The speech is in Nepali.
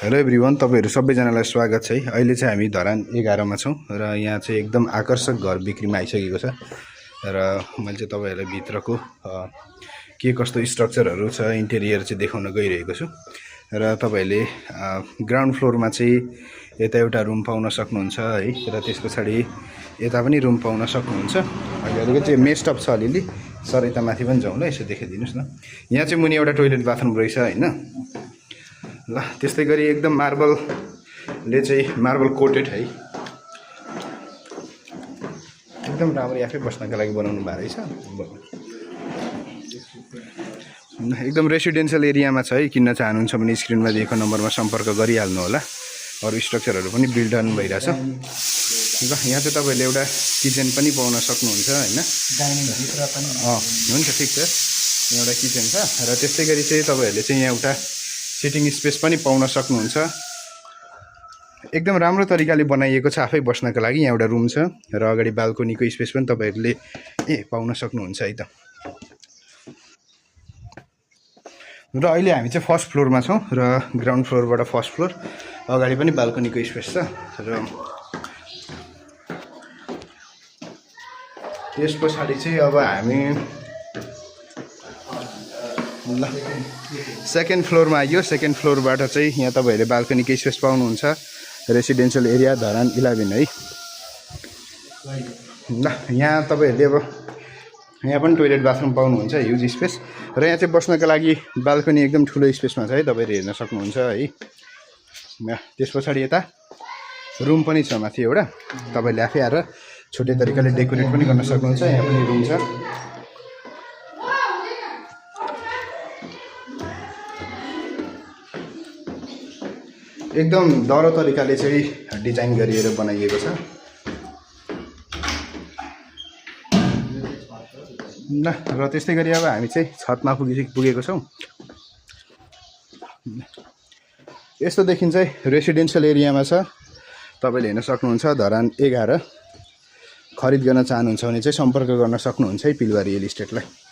हेलो एभ्रिवान, तपाईहरु सबैजनालाई स्वागत छ। अहिले चाहिँ हामी धरान 11 मा छौं र यहाँ चाहिँ एकदम आकर्षक घर बिक्रीमा आइसकेको छ र मैले चाहिँ तपाईहरुलाई भित्रको के कस्तो स्ट्रक्चरहरु छ, इन्टेरियर चाहिँ देखाउन गइरहेको छु। र तपाईहरुले ग्राउन्ड फ्लोरमा चाहिँ यता एउटा रुम पाउन सक्नुहुन्छ है, र त्यसपछि यता पनि रुम पाउन सक्नुहुन्छ। अहिले चाहिँ मेस्ट अप छ अलिअलि, सर यता माथि पनि जाउँ ल, यसो देखाइदिनुस् न। यहाँ चाहिँ मुनि एउटा टोयलेट बाथरुम रहेछ हैन ल। त्यस्तै गरी एकदम मार्बलले चाहिँ मार्बल कोटेड है, एकदम राम्रो आफै बस्नका लागि बनाउनु भएको रहेछ। एकदम रेसिडेन्शियल एरियामा छ है। किन्न चाहनुहुन्छ भने स्क्रिनमा दिएको नम्बरमा सम्पर्क गरिहाल्नु होला। अरु स्ट्रक्चरहरु पनि बिल्ड अन भइराछ ल। यहाँ चाहिँ तपाईहरुले एउटा किचन पनि पाउन सक्नुहुन्छ हैन, डाइनिङ भित्र पनि हुन्छ, ठीक छ। एउटा किचन छ र त्यस्तै गरी चाहिँ तपाईहरुले चाहिँ यहाँ एउटा सिटिङ स्पेस पनि पाउन सक्नुहुन्छ। एकदम राम्रो तरिकाले बनाइएको छ आफै बस्नका लागि। यहाँ एउटा रुम छ र अगाडि बाल्कनीको स्पेस पनि तपाईहरुले पाउन सक्नुहुन्छ है त। र अहिले हामी चाहिँ फर्स्ट फ्लोरमा छौं र ग्राउन्ड फ्लोरबाट फर्स्ट फ्लोर, अगाडि पनि बाल्कनीको स्पेस छ। र त्यसपछि चाहिँ अब हामी ल सेकेन्ड फ्लोरमा आइयो। सेकेन्ड फ्लोरबाट चाहिँ यहाँ तपाईहरुले बाल्कनीको स्पेस पाउनुहुन्छ। रेसिडेन्शियल एरिया धरान 11 है ल। यहाँ तपाईहरुले अब यहाँ पनि टोयलेट बाथरुम पाउनुहुन्छ, ह्युज स्पेस। र यहाँ चाहिँ बस्नका लागि बाल्कनी एकदम ठुलो स्पेसमा छ है, तपाईहरु हेर्न सक्नुहुन्छ है। त्यसपछि यता रुम पनि छ माथि एउटा, तपाईले आफै आएर छोटे तरिकाले डेकोरेट पनि गर्न सक्नुहुन्छ। यहाँ पनि रुम छ। एकदम दरो तरिकाले चाहिँ डिजाइन गरिएर बनाइएको छ ल। र त्यस्तै गरी अब हामी चाहिँ छतमा पुगेको छौं। यस्तो देखिन्छ रेसिडेन्शियल एरियामा छ, तपाईले हेर्न सक्नुहुन्छ। धरान 11 खरिद गर्न चाहनुहुन्छ भने चाहिँ सम्पर्क गर्न सक्नुहुन्छ है पिलवारी रियल इस्टेटलाई।